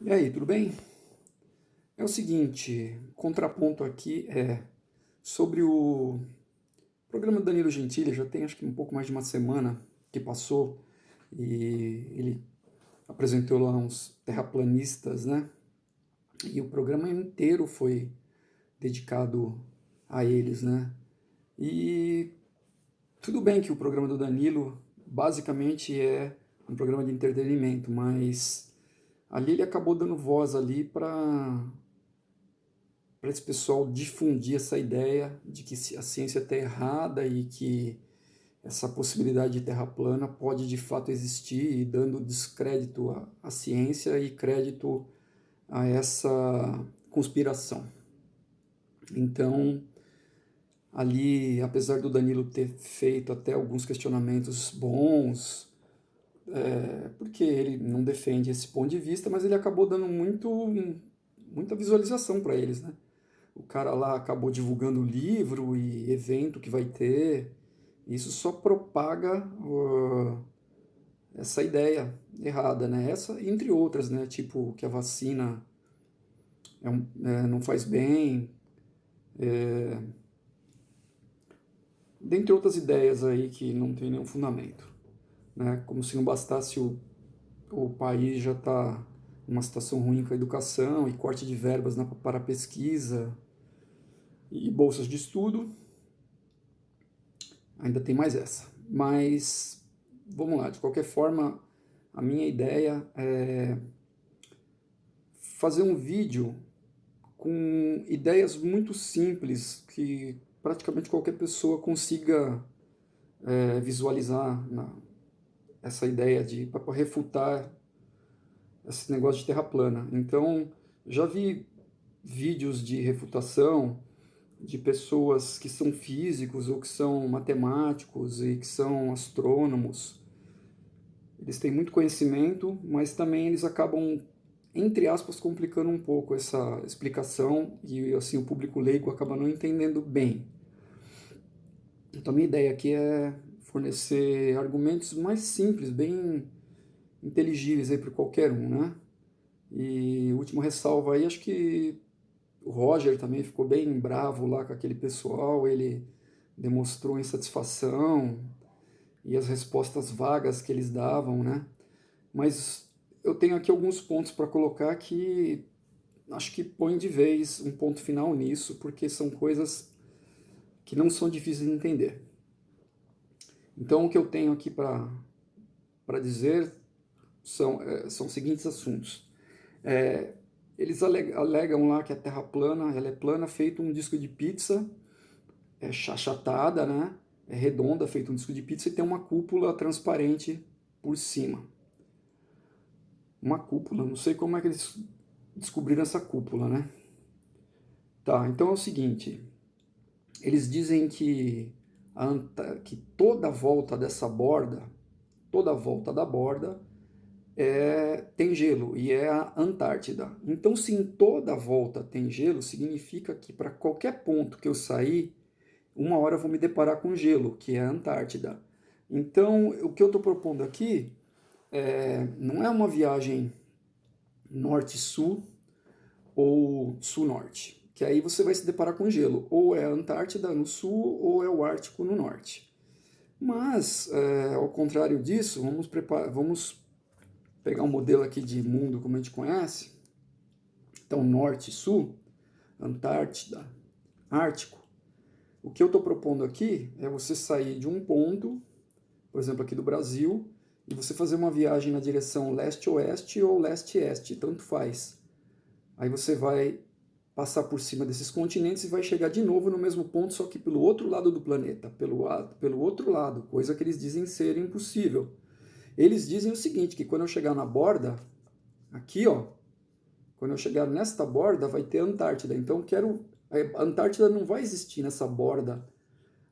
E aí, tudo bem? É o seguinte, contraponto aqui é sobre o programa do Danilo Gentili, já tem acho que um pouco mais de uma semana que passou e ele apresentou lá uns terraplanistas, né? E o programa inteiro foi dedicado a eles, né? E tudo bem que o programa do Danilo basicamente é um programa de entretenimento, mas ali ele acabou dando voz ali para esse pessoal difundir essa ideia de que a ciência está errada e que essa possibilidade de terra plana pode de fato existir, e dando descrédito à ciência e crédito a essa conspiração. Então, ali, apesar do Danilo ter feito até alguns questionamentos bons, porque ele não defende esse ponto de vista, mas ele acabou dando muita visualização para eles, né? O cara lá acabou divulgando o livro e evento que vai ter. Isso só propaga essa ideia errada, né? Essa, entre outras, né? Tipo, que a vacina não faz bem, dentre outras ideias aí que não tem nenhum fundamento, né? Como se não bastasse o país já tá numa situação ruim com a educação e corte de verbas para pesquisa e bolsas de estudo, ainda tem mais essa. Mas vamos lá, de qualquer forma, a minha ideia é fazer um vídeo com ideias muito simples que praticamente qualquer pessoa consiga visualizar essa ideia de para refutar esse negócio de terra plana. Então, já vi vídeos de refutação de pessoas que são físicos ou que são matemáticos e que são astrônomos. Eles têm muito conhecimento, mas também eles acabam, entre aspas, complicando um pouco essa explicação e assim o público leigo acaba não entendendo bem. Então a minha ideia aqui é fornecer argumentos mais simples, bem inteligíveis aí para qualquer um, né? E última ressalva aí, acho que o Roger também ficou bem bravo lá com aquele pessoal, ele demonstrou insatisfação e as respostas vagas que eles davam, né? Mas eu tenho aqui alguns pontos para colocar que acho que põe de vez um ponto final nisso, porque são coisas que não são difíceis de entender. Então, o que eu tenho aqui para dizer são os seguintes assuntos. É, eles alegam lá que a Terra plana, ela é plana, feito um disco de pizza, é achatada, né? É redonda, feito um disco de pizza e tem uma cúpula transparente por cima. Uma cúpula, não sei como é que eles descobriram essa cúpula, né? Tá, então é o seguinte, eles dizem que toda a volta dessa borda, toda a volta da borda tem gelo e é a Antártida. Então, se em toda a volta tem gelo, significa que para qualquer ponto que eu sair, uma hora eu vou me deparar com gelo, que é a Antártida. Então, o que eu estou propondo aqui não é uma viagem norte-sul ou sul-norte, que aí você vai se deparar com gelo. Ou é a Antártida no sul ou é o Ártico no norte. Mas, ao contrário disso, vamos pegar um modelo aqui de mundo como a gente conhece. Então, norte e sul, Antártida, Ártico. O que eu estou propondo aqui é você sair de um ponto, por exemplo, aqui do Brasil, e você fazer uma viagem na direção leste-oeste ou leste-este, tanto faz. Aí você vai passar por cima desses continentes e vai chegar de novo no mesmo ponto, só que pelo outro lado do planeta, pelo outro lado, coisa que eles dizem ser impossível. Eles dizem o seguinte, que quando eu chegar na borda, aqui ó, quando eu chegar nesta borda vai ter a Antártida. Então a Antártida não vai existir nessa borda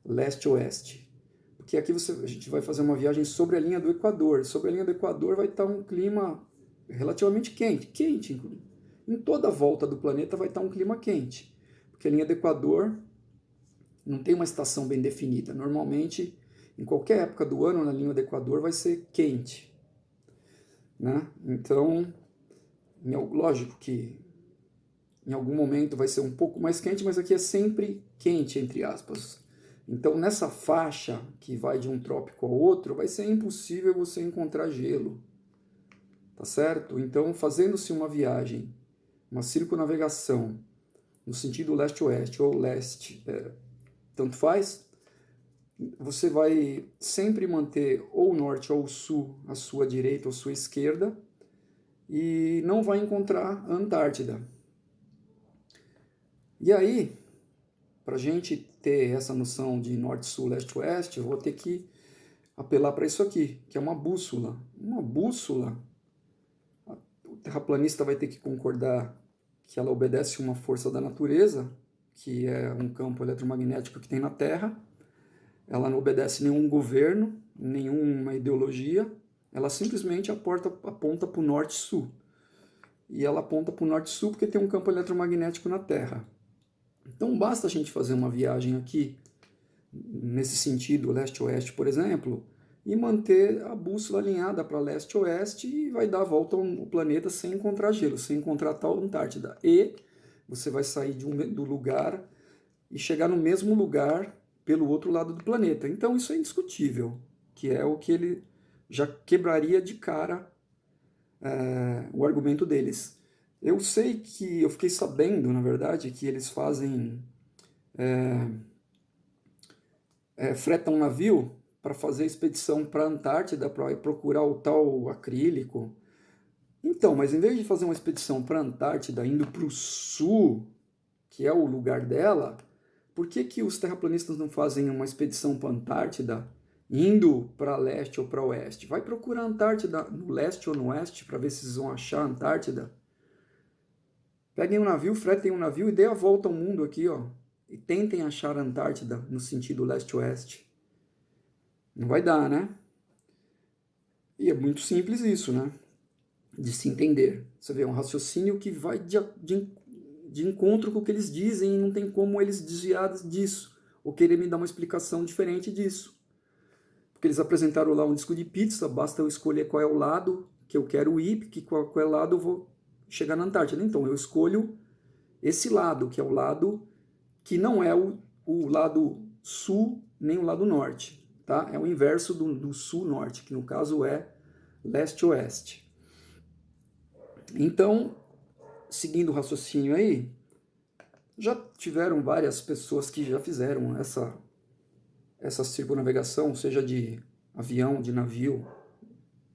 leste-oeste. Porque aqui a gente vai fazer uma viagem sobre a linha do Equador. Sobre a linha do Equador vai estar um clima relativamente quente. Quente, em toda a volta do planeta vai estar um clima quente. Porque a linha do Equador não tem uma estação bem definida. Normalmente, em qualquer época do ano, na linha do Equador vai ser quente. Né? Então, Lógico que em algum momento vai ser um pouco mais quente, mas aqui é sempre quente, entre aspas. Então, nessa faixa que vai de um trópico ao outro, vai ser impossível você encontrar gelo, tá certo? Então, fazendo-se uma viagem, uma circunnavegação, no sentido leste-oeste ou leste, tanto faz, você vai sempre manter ou norte ou sul à sua direita ou à sua esquerda e não vai encontrar a Antártida. E aí, para a gente ter essa noção de norte, sul, leste, oeste, eu vou ter que apelar para isso aqui, que é uma bússola. Uma bússola, o terraplanista vai ter que concordar que ela obedece uma força da natureza, que é um campo eletromagnético que tem na Terra. Ela não obedece nenhum governo, nenhuma ideologia. Ela simplesmente aponta para o norte e sul. E ela aponta para o norte e sul porque tem um campo eletromagnético na Terra. Então basta a gente fazer uma viagem aqui, nesse sentido, leste-oeste, por exemplo, e manter a bússola alinhada para leste-oeste e vai dar a volta ao planeta sem encontrar gelo, sem encontrar tal Antártida. E você vai sair do lugar e chegar no mesmo lugar pelo outro lado do planeta. Então isso é indiscutível, que é o que ele já quebraria de cara o argumento deles. Eu sei que, eu fiquei sabendo, na verdade, que eles fazem, fretam um navio para fazer expedição para a Antártida, para procurar o tal acrílico. Então, mas em vez de fazer uma expedição para a Antártida indo para o sul, que é o lugar dela, por que que os terraplanistas não fazem uma expedição para a Antártida indo para leste ou para oeste? Vai procurar a Antártida no leste ou no oeste para ver se vocês vão achar a Antártida. Peguem um navio, fretem um navio e dê a volta ao mundo aqui, ó. E tentem achar a Antártida no sentido leste-oeste. Não vai dar, né? E é muito simples isso, né? De se entender. Você vê, é um raciocínio que vai de encontro com o que eles dizem e não tem como eles desviar disso. Ou querer me dar uma explicação diferente disso. Porque eles apresentaram lá um disco de pizza, basta eu escolher qual é o lado que eu quero ir, que qual é o lado eu vou chegar na Antártida. Então, eu escolho esse lado, que é o lado que não é o lado sul nem o lado norte, tá? É o inverso do sul-norte, que no caso é leste-oeste. Então, seguindo o raciocínio aí, já tiveram várias pessoas que já fizeram essa circunnavegação, seja de avião, de navio,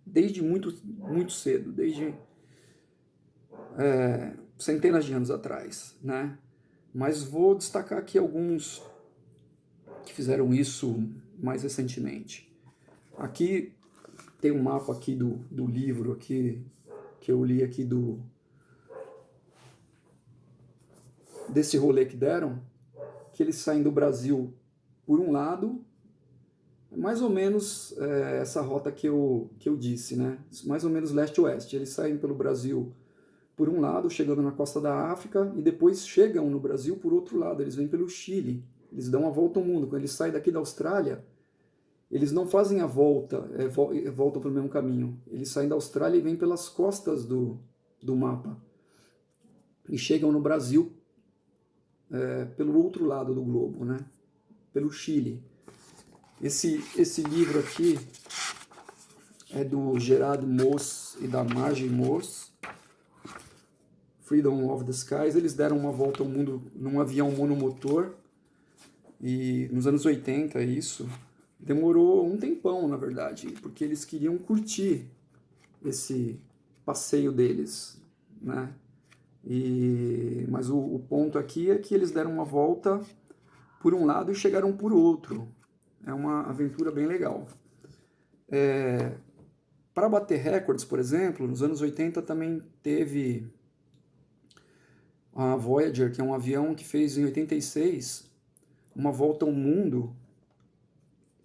desde muito, muito cedo, desde centenas de anos atrás, né? Mas vou destacar aqui alguns que fizeram isso mais recentemente. Aqui tem um mapa aqui do livro aqui, que eu li aqui desse rolê que deram, que eles saem do Brasil por um lado, mais ou menos essa rota que eu disse, né? Mais ou menos leste-oeste. Eles saem pelo Brasil por um lado, chegando na costa da África, e depois chegam no Brasil por outro lado, eles vêm pelo Chile, eles dão a volta ao mundo. Quando eles saem daqui da Austrália, eles não fazem a volta, voltam pelo mesmo caminho, eles saem da Austrália e vêm pelas costas do mapa, e chegam no Brasil pelo outro lado do globo, né? Pelo Chile. Esse livro aqui é do Gerard Moos e da Margie Moos, Freedom of the Skies. Eles deram uma volta ao mundo num avião monomotor, e nos anos 80 isso. Demorou um tempão, na verdade, porque eles queriam curtir esse passeio deles, né? Mas o ponto aqui é que eles deram uma volta por um lado e chegaram por outro. É uma aventura bem legal. Para bater recordes, por exemplo, nos anos 80 também teve a Voyager, que é um avião que fez em 86 uma volta ao mundo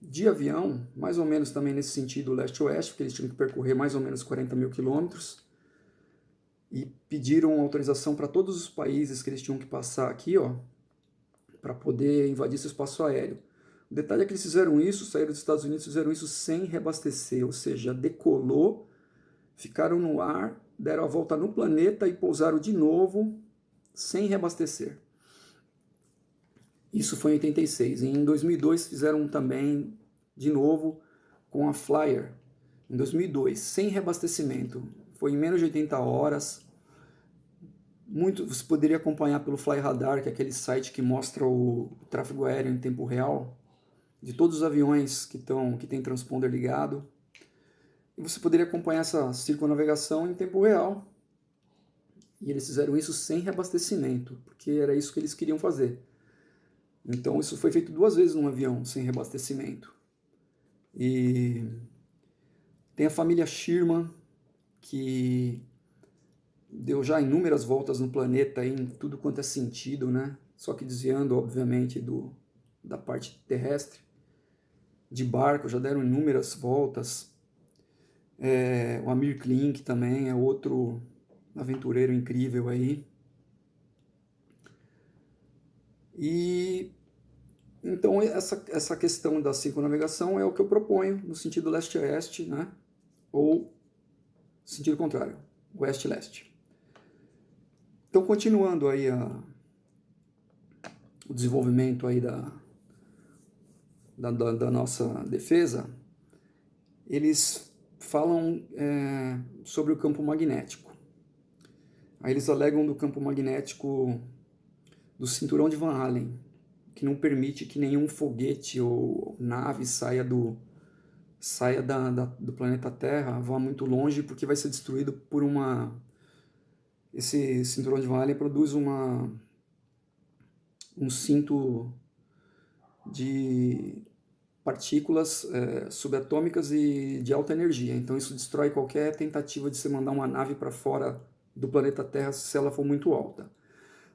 de avião, mais ou menos também nesse sentido leste-oeste, porque eles tinham que percorrer mais ou menos 40 mil quilômetros, e pediram autorização para todos os países que eles tinham que passar aqui, ó, para poder invadir esse espaço aéreo. O detalhe é que eles fizeram isso, saíram dos Estados Unidos, fizeram isso sem reabastecer, ou seja, decolou ficaram no ar, deram a volta no planeta e pousaram de novo sem reabastecer. Isso foi em 86. E em 2002 fizeram também de novo com a Flyer. Em 2002, sem reabastecimento. Foi em menos de 80 horas. Muito, você poderia acompanhar pelo Fly Radar, que é aquele site que mostra o tráfego aéreo em tempo real, de todos os aviões que tem transponder ligado. E você poderia acompanhar essa circunnavegação em tempo real. E eles fizeram isso sem reabastecimento, porque era isso que eles queriam fazer. Então isso foi feito 2 vezes num avião sem reabastecimento. E tem a família Sherman, que deu já inúmeras voltas no planeta em tudo quanto é sentido, né? Só que desviando, obviamente, da parte terrestre. De barco, já deram inúmeras voltas. O Amir Klink também é outro aventureiro incrível aí. E então essa questão da circunnavegação é o que eu proponho no sentido leste-oeste, né? Ou sentido contrário, oeste-leste. Então, continuando aí o desenvolvimento aí da nossa defesa, eles falam sobre o campo magnético. Aí eles alegam do campo magnético do cinturão de Van Allen, que não permite que nenhum foguete ou nave saia do planeta Terra, vá muito longe, porque vai ser destruído por esse cinturão de Van Allen produz um cinto de partículas subatômicas e de alta energia. Então isso destrói qualquer tentativa de você mandar uma nave para fora do planeta Terra se ela for muito alta.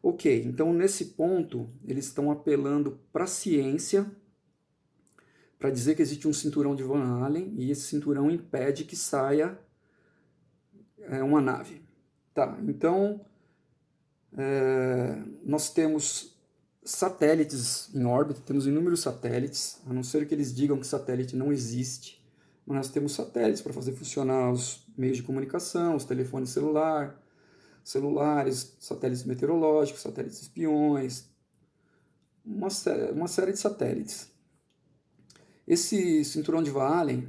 Ok, então nesse ponto eles estão apelando para a ciência para dizer que existe um cinturão de Van Allen e esse cinturão impede que saia uma nave. Tá, então nós temos satélites em órbita, temos inúmeros satélites, a não ser que eles digam que satélite não existe, mas nós temos satélites para fazer funcionar os meios de comunicação, os telefones celulares, satélites meteorológicos, satélites espiões, uma série de satélites. Esse cinturão de Van Allen,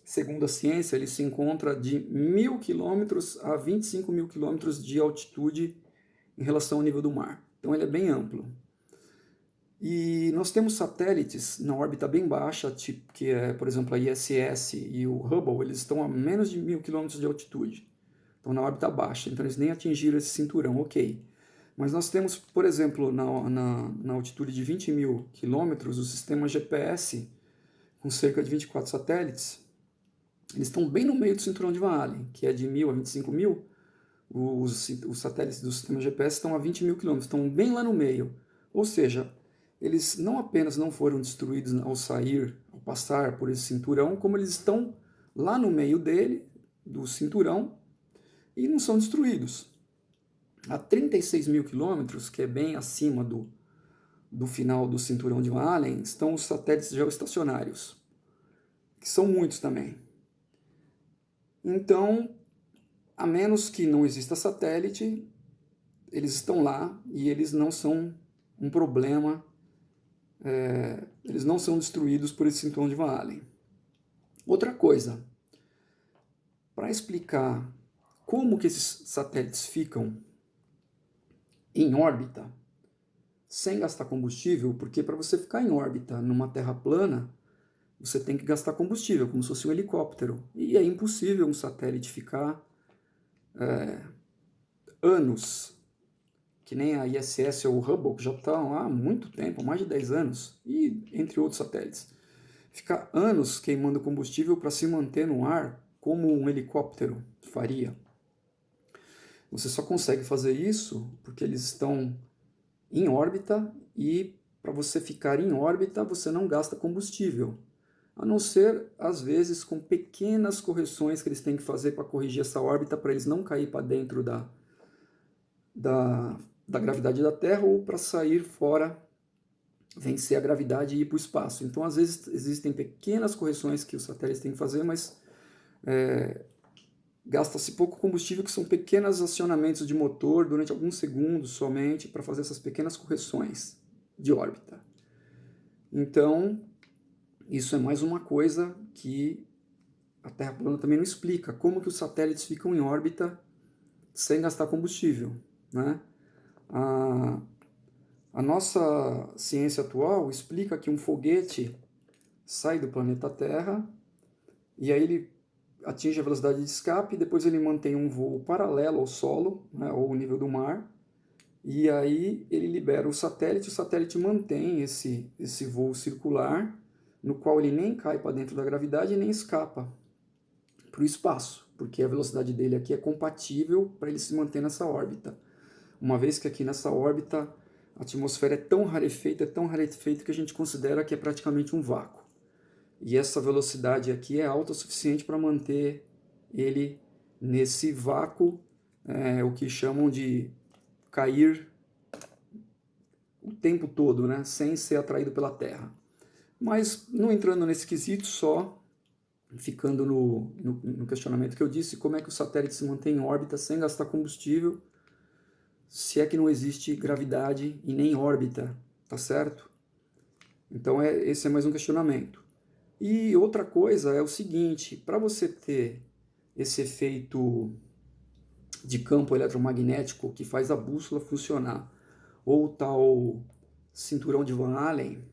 segundo a ciência, ele se encontra de 1.000 km a 25.000 km de altitude em relação ao nível do mar. Então ele é bem amplo. E nós temos satélites na órbita bem baixa, tipo, que é, por exemplo, a ISS e o Hubble, eles estão a menos de 1.000 km de altitude. Estão na órbita baixa, então eles nem atingiram esse cinturão, ok. Mas nós temos, por exemplo, na altitude de 20.000 km, o sistema GPS, com cerca de 24 satélites, eles estão bem no meio do cinturão de Van Allen, que é de 1.000 a 25.000. Os satélites do sistema GPS estão a 20.000 km, estão bem lá no meio. Ou seja, eles não apenas não foram destruídos ao passar por esse cinturão, como eles estão lá no meio dele, do cinturão, e não são destruídos. A 36.000 km, que é bem acima do final do cinturão de Van Allen, estão os satélites geoestacionários, que são muitos também. Então, a menos que não exista satélite, eles estão lá e eles não são um problema, eles não são destruídos por esse cinturão de Van Allen. Outra coisa, para explicar como que esses satélites ficam em órbita, sem gastar combustível, porque para você ficar em órbita numa Terra plana, você tem que gastar combustível, como se fosse um helicóptero. E é impossível um satélite ficar anos, que nem a ISS ou o Hubble, que já estão há muito tempo, mais de 10 anos, e entre outros satélites. Ficar anos queimando combustível para se manter no ar, como um helicóptero faria. Você só consegue fazer isso porque eles estão em órbita e para você ficar em órbita você não gasta combustível. A não ser, às vezes, com pequenas correções que eles têm que fazer para corrigir essa órbita, para eles não cair para dentro da gravidade da Terra ou para sair fora, vencer a gravidade e ir para o espaço. Então, às vezes, existem pequenas correções que os satélites têm que fazer, mas gasta-se pouco combustível, que são pequenos acionamentos de motor durante alguns segundos somente para fazer essas pequenas correções de órbita. Então, isso é mais uma coisa que a Terra plana também não explica, como que os satélites ficam em órbita sem gastar combustível, né? A nossa ciência atual explica que um foguete sai do planeta Terra e aí ele atinge a velocidade de escape, depois ele mantém um voo paralelo ao solo, né, ou ao nível do mar, e aí ele libera o satélite mantém esse voo circular, no qual ele nem cai para dentro da gravidade e nem escapa para o espaço, porque a velocidade dele aqui é compatível para ele se manter nessa órbita. Uma vez que aqui nessa órbita a atmosfera é tão rarefeita que a gente considera que é praticamente um vácuo. E essa velocidade aqui é alta o suficiente para manter ele nesse vácuo, o que chamam de cair o tempo todo, né, sem ser atraído pela Terra. Mas não entrando nesse quesito, só ficando no questionamento que eu disse, como é que o satélite se mantém em órbita sem gastar combustível, se é que não existe gravidade e nem órbita, tá certo? Então esse é mais um questionamento. E outra coisa é o seguinte, para você ter esse efeito de campo eletromagnético que faz a bússola funcionar, ou o tal cinturão de Van Allen,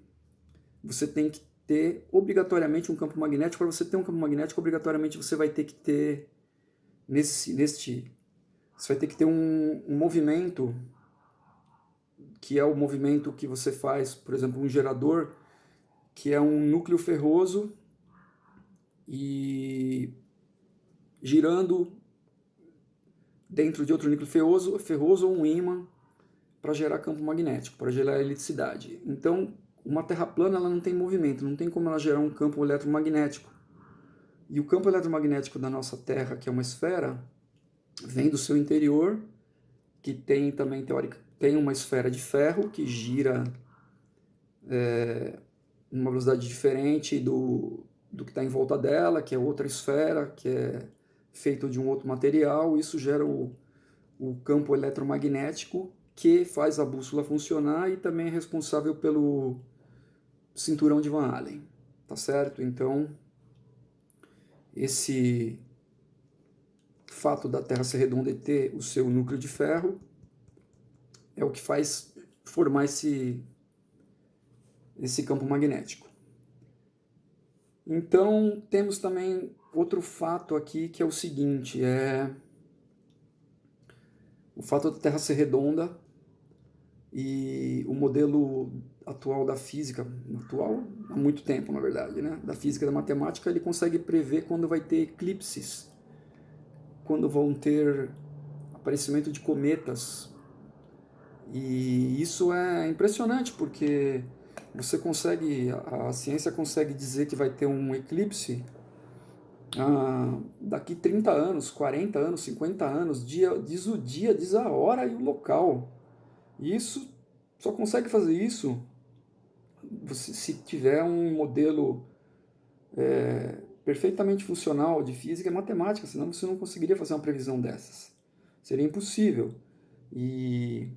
você tem que ter obrigatoriamente um campo magnético. Para você ter um campo magnético, obrigatoriamente você vai ter que ter você vai ter que ter um movimento, que é o movimento que você faz, por exemplo, um gerador, que é um núcleo ferroso e girando dentro de outro núcleo ferroso ou um ímã para gerar campo magnético, para gerar eletricidade. Então, uma Terra plana ela não tem movimento, não tem como ela gerar um campo eletromagnético. E o campo eletromagnético da nossa Terra, que é uma esfera, vem do seu interior, que tem também, tem uma esfera de ferro que gira numa velocidade diferente do que está em volta dela, que é outra esfera, que é feito de um outro material. Isso gera o campo eletromagnético que faz a bússola funcionar e também é responsável pelo cinturão de Van Allen, tá certo? Então, esse fato da Terra ser redonda e ter o seu núcleo de ferro é o que faz formar esse campo magnético. Então, temos também outro fato aqui que é o seguinte, o fato da Terra ser redonda e o modelo atual da física, atual há muito tempo na verdade, né, da física e da matemática, ele consegue prever quando vai ter eclipses, quando vão ter aparecimento de cometas. E isso é impressionante porque a ciência consegue dizer que vai ter um eclipse daqui 30 anos, 40 anos, 50 anos, diz o dia, diz a hora e o local. E isso só consegue fazer isso se tiver um modelo perfeitamente funcional de física e matemática, senão você não conseguiria fazer uma previsão dessas. Seria impossível. E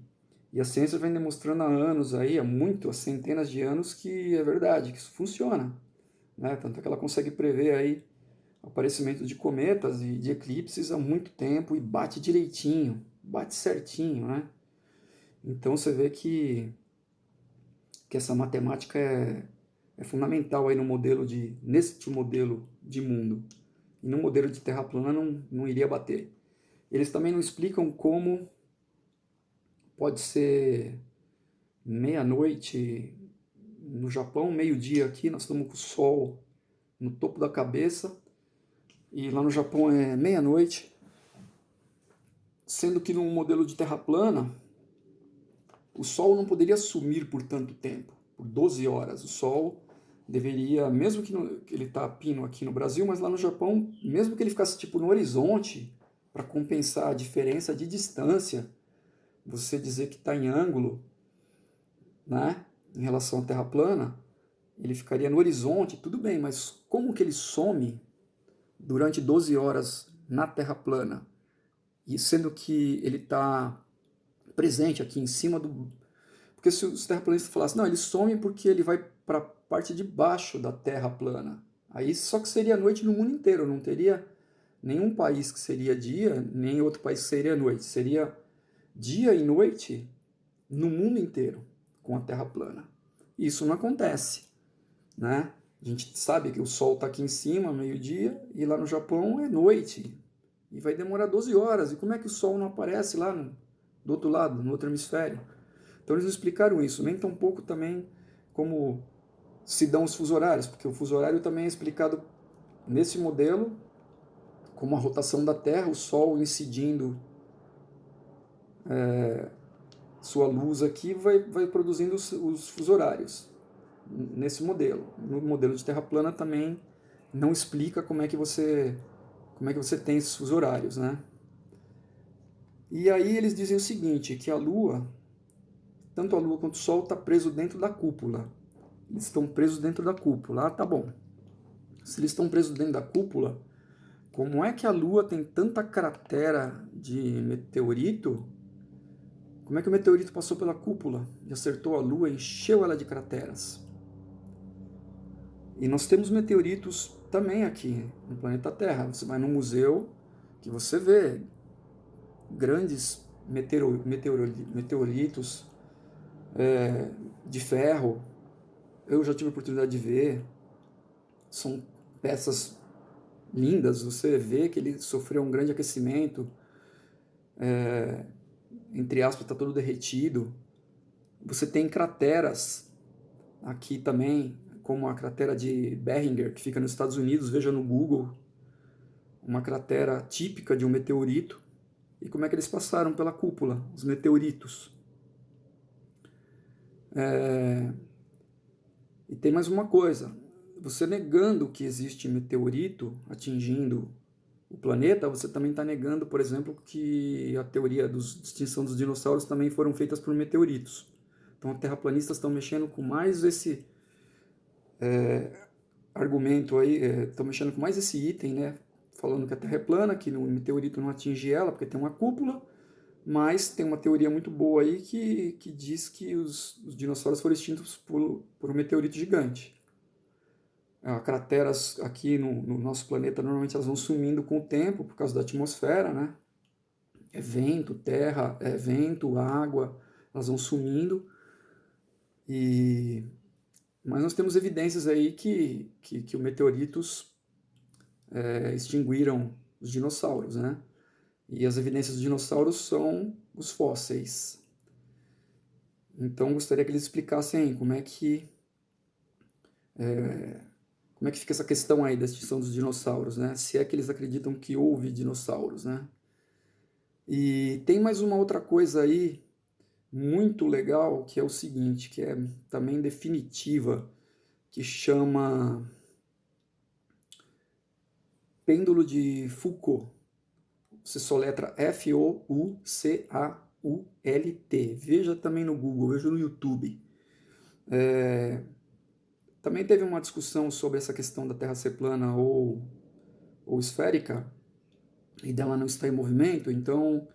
a ciência vem demonstrando há anos, há centenas de anos, que é verdade, que isso funciona. Né? Tanto é que ela consegue prever aí o aparecimento de cometas e de eclipses há muito tempo e bate direitinho, bate certinho. Né? Então você vê que essa matemática é fundamental aí neste modelo de mundo. E no modelo de Terra plana não iria bater. Eles também não explicam como pode ser meia-noite no Japão, meio-dia aqui, nós estamos com o sol no topo da cabeça, e lá no Japão é meia-noite, sendo que num modelo de Terra plana, o sol não poderia sumir por tanto tempo, por 12 horas. O sol deveria, mesmo que ele está pino aqui no Brasil, mas lá no Japão, mesmo que ele ficasse tipo no horizonte, para compensar a diferença de distância, você dizer que está em ângulo, né, em relação à Terra plana, ele ficaria no horizonte, tudo bem, mas como que ele some durante 12 horas na Terra plana, e sendo que ele está presente aqui em cima do... Porque se os terraplanistas falassem, não, ele some porque ele vai para a parte de baixo da Terra plana, aí só que seria noite no mundo inteiro, não teria nenhum país que seria dia, nem outro país que seria noite. Seria dia e noite no mundo inteiro com a Terra plana. Isso não acontece, né? A gente sabe que o Sol está aqui em cima, meio-dia, e lá no Japão é noite. E vai demorar 12 horas. E como é que o Sol não aparece lá do outro lado, no outro hemisfério? Então eles explicaram isso, nem tão pouco também como se dão os fuso horários, porque o fuso horário também é explicado nesse modelo, como a rotação da Terra, o Sol incidindo sua luz aqui, vai produzindo os fuso horários nesse modelo. No modelo de Terra plana também não explica como é que você tem esses fuso horários, né? E aí eles dizem o seguinte, que a Lua, tanto a Lua quanto o Sol, está preso dentro da cúpula. Eles estão presos dentro da cúpula. Ah, tá bom. Se eles estão presos dentro da cúpula, como é que a Lua tem tanta cratera de meteorito? Como é que o meteorito passou pela cúpula e acertou a Lua e encheu ela de crateras? E nós temos meteoritos também aqui no planeta Terra. Você vai no museu que você vê grandes meteoritos de ferro. Eu já tive a oportunidade de ver. São peças lindas. Você vê que ele sofreu um grande aquecimento. Entre aspas, está todo derretido. Você tem crateras aqui também, como a cratera de Behringer, que fica nos Estados Unidos. Veja no Google, uma cratera típica de um meteorito. E como é que eles passaram pela cúpula, os meteoritos. E tem mais uma coisa, você negando que existe meteorito atingindo o planeta, você também está negando, por exemplo, que a teoria da extinção dos dinossauros também foram feitas por meteoritos. Então, os terraplanistas estão mexendo com mais esse argumento aí, estão mexendo com mais esse item, né? Falando que a Terra é plana, que o meteorito não atinge ela porque tem uma cúpula, mas tem uma teoria muito boa aí que diz que os dinossauros foram extintos por um meteorito gigante. Crateras aqui no nosso planeta, normalmente elas vão sumindo com o tempo por causa da atmosfera, né? É vento, terra, é vento, água, elas vão sumindo. Mas nós temos evidências aí que os meteoritos extinguiram os dinossauros, né? E as evidências dos dinossauros são os fósseis. Então, gostaria que eles explicassem como é que fica essa questão aí da extinção dos dinossauros, né? Se é que eles acreditam que houve dinossauros, né? E tem mais uma outra coisa aí muito legal, que é o seguinte, que é também definitiva, que chama pêndulo de Foucault. Você soletra F-O-U-C-A-U-L-T. Veja também no Google, veja no YouTube. Também teve uma discussão sobre essa questão da Terra ser plana ou esférica, e dela não está em movimento. Então,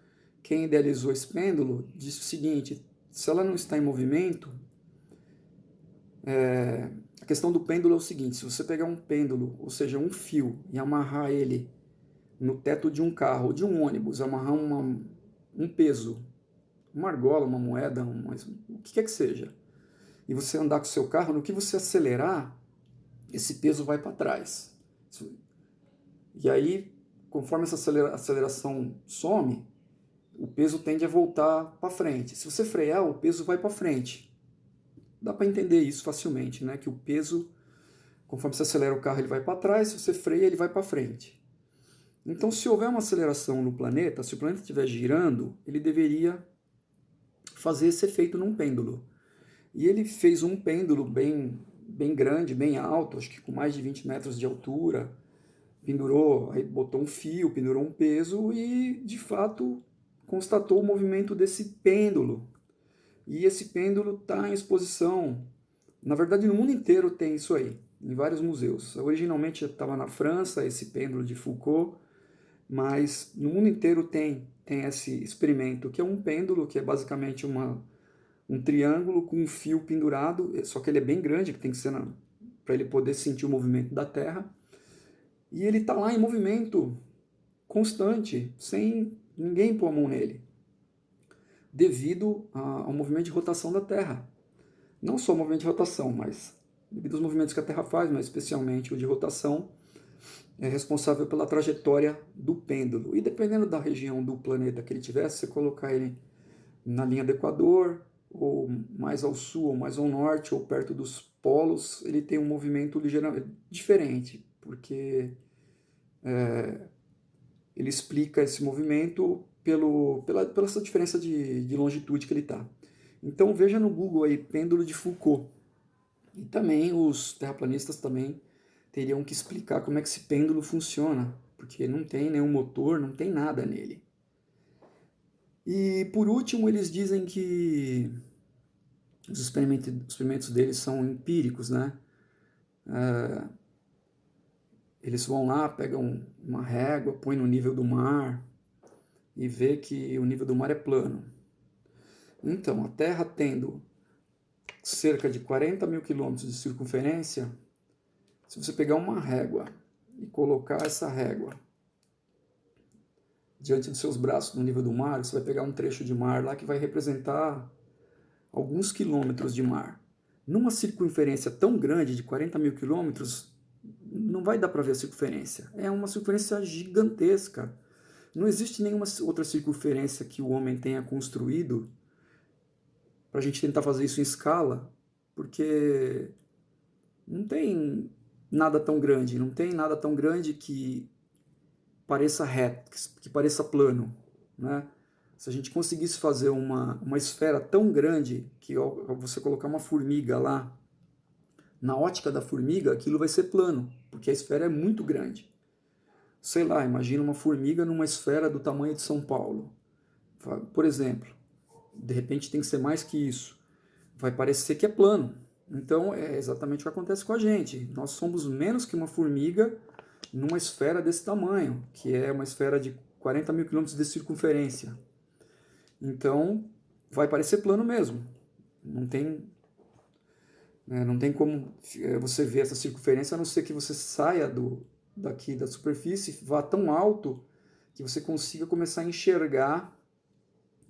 quem idealizou esse pêndulo disse o seguinte, se ela não está em movimento, a questão do pêndulo é o seguinte, se você pegar um pêndulo, ou seja, um fio, e amarrar ele no teto de um carro ou de um ônibus, amarrar um peso, uma argola, uma moeda, o que quer que seja, e você andar com o seu carro, no que você acelerar, esse peso vai para trás. E aí, conforme essa aceleração some, o peso tende a voltar para frente. Se você frear, o peso vai para frente. Dá para entender isso facilmente, né? Que o peso, conforme você acelera o carro, ele vai para trás, se você freia, ele vai para frente. Então, se houver uma aceleração no planeta, se o planeta estiver girando, ele deveria fazer esse efeito num pêndulo. E ele fez um pêndulo bem grande, bem alto, acho que com mais de 20 metros de altura, pendurou, aí botou um fio, pendurou um peso e, de fato, constatou o movimento desse pêndulo. E esse pêndulo está em exposição. Na verdade, no mundo inteiro tem isso aí, em vários museus. Originalmente estava na França, esse pêndulo de Foucault, mas no mundo inteiro tem esse experimento, que é um pêndulo, que é basicamente um triângulo com um fio pendurado, só que ele é bem grande, que tem que ser para ele poder sentir o movimento da Terra, e ele está lá em movimento constante, sem ninguém pôr a mão nele, devido ao movimento de rotação da Terra. Não só o movimento de rotação, mas devido aos movimentos que a Terra faz, mas especialmente o de rotação, é responsável pela trajetória do pêndulo. E dependendo da região do planeta que ele tivesse, você colocar ele na linha do Equador, ou mais ao sul, ou mais ao norte, ou perto dos polos, ele tem um movimento ligeiramente diferente, porque ele explica esse movimento pela essa diferença de longitude que ele está. Então veja no Google aí, pêndulo de Foucault. E também os terraplanistas também teriam que explicar como é que esse pêndulo funciona, porque não tem nenhum motor, não tem nada nele. E por último, eles dizem que os experimentos deles são empíricos, né? Eles vão lá, pegam uma régua, põem no nível do mar e vê que o nível do mar é plano. Então, a Terra tendo cerca de 40 mil quilômetros de circunferência, se você pegar uma régua e colocar essa régua diante dos seus braços no nível do mar, você vai pegar um trecho de mar lá que vai representar alguns quilômetros de mar. Numa circunferência tão grande, de 40 mil quilômetros, não vai dar para ver a circunferência. É uma circunferência gigantesca. Não existe nenhuma outra circunferência que o homem tenha construído para a gente tentar fazer isso em escala, porque não tem nada tão grande, não tem nada tão grande que pareça reto, que pareça plano, né? Se a gente conseguisse fazer uma esfera tão grande que ao você colocar uma formiga lá, na ótica da formiga, aquilo vai ser plano, porque a esfera é muito grande. Sei lá, imagina uma formiga numa esfera do tamanho de São Paulo. Por exemplo, de repente tem que ser mais que isso. Vai parecer que é plano. Então é exatamente o que acontece com a gente. Nós somos menos que uma formiga numa esfera desse tamanho, que é uma esfera de 40 mil quilômetros de circunferência. Então vai parecer plano mesmo. Não tem como você ver essa circunferência, a não ser que você saia daqui da superfície, vá tão alto que você consiga começar a enxergar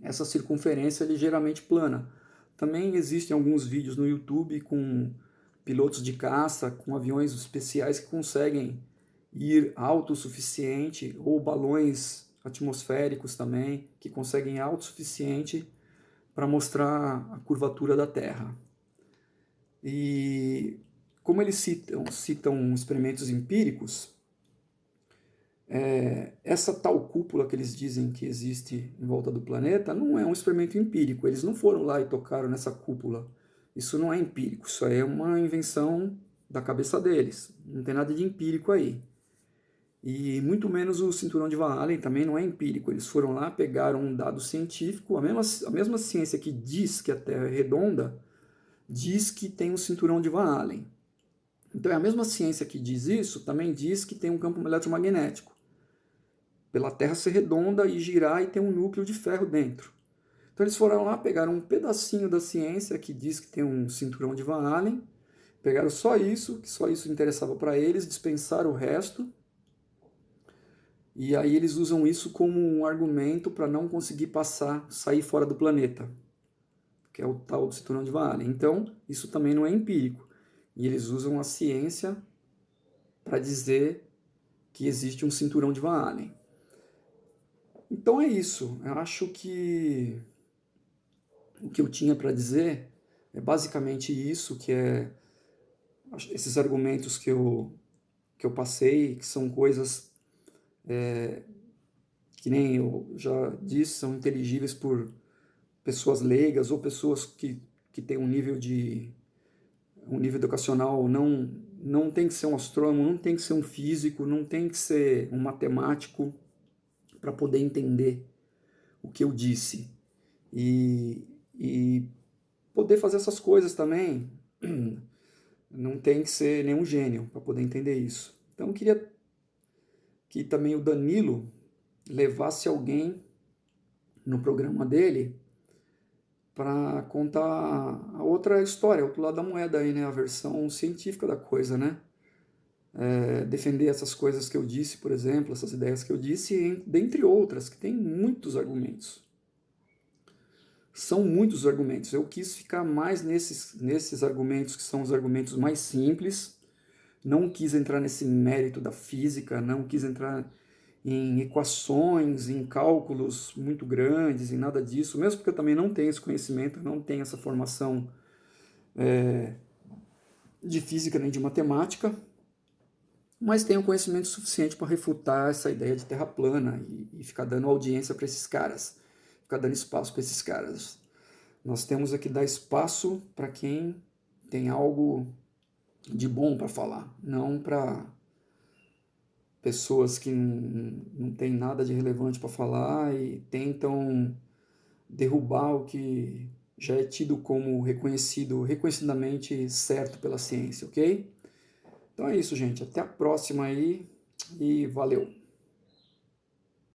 essa circunferência ligeiramente plana. Também existem alguns vídeos no YouTube com pilotos de caça, com aviões especiais que conseguem ir alto o suficiente, ou balões atmosféricos também, que conseguem ir alto o suficiente para mostrar a curvatura da Terra. E como eles citam experimentos empíricos, essa tal cúpula que eles dizem que existe em volta do planeta não é um experimento empírico. Eles não foram lá e tocaram nessa cúpula. Isso não é empírico, isso é uma invenção da cabeça deles. Não tem nada de empírico aí. E muito menos o cinturão de Van Allen também não é empírico. Eles foram lá, pegaram um dado científico, a mesma ciência que diz que a Terra é redonda, diz que tem um cinturão de Van Allen. Então é a mesma ciência que diz isso, também diz que tem um campo eletromagnético. Pela Terra ser redonda e girar e ter um núcleo de ferro dentro. Então eles foram lá, pegaram um pedacinho da ciência que diz que tem um cinturão de Van Allen, pegaram só isso, que só isso interessava para eles, dispensaram o resto, e aí eles usam isso como um argumento para não conseguir sair fora do planeta, que é o tal do cinturão de Van Allen. Então, isso também não é empírico. E eles usam a ciência para dizer que existe um cinturão de Van Allen. Então é isso. Eu acho que o que eu tinha para dizer é basicamente isso, que é esses argumentos que eu passei, que são coisas que nem eu já disse, são inteligíveis por pessoas leigas ou pessoas que têm um nível educacional, não tem que ser um astrônomo, não tem que ser um físico, não tem que ser um matemático para poder entender o que eu disse. E poder fazer essas coisas também, não tem que ser nenhum gênio para poder entender isso. Então eu queria que também o Danilo levasse alguém no programa dele para contar a outra história, outro lado da moeda aí, né? A versão científica da coisa, né? Defender essas coisas que eu disse, por exemplo, essas ideias que eu disse, dentre outras, que tem muitos argumentos. São muitos argumentos. Eu quis ficar mais nesses argumentos que são os argumentos mais simples, não quis entrar nesse mérito da física, não quis entrar em equações, em cálculos muito grandes, em nada disso, mesmo porque eu também não tenho esse conhecimento, não tenho essa formação de física nem de matemática, mas tenho conhecimento suficiente para refutar essa ideia de terra plana e ficar dando audiência para esses caras, ficar dando espaço para esses caras. Nós temos aqui dar espaço para quem tem algo de bom para falar, não para pessoas que não têm nada de relevante para falar e tentam derrubar o que já é tido como reconhecidamente certo pela ciência, ok? Então é isso, gente. Até a próxima aí e valeu!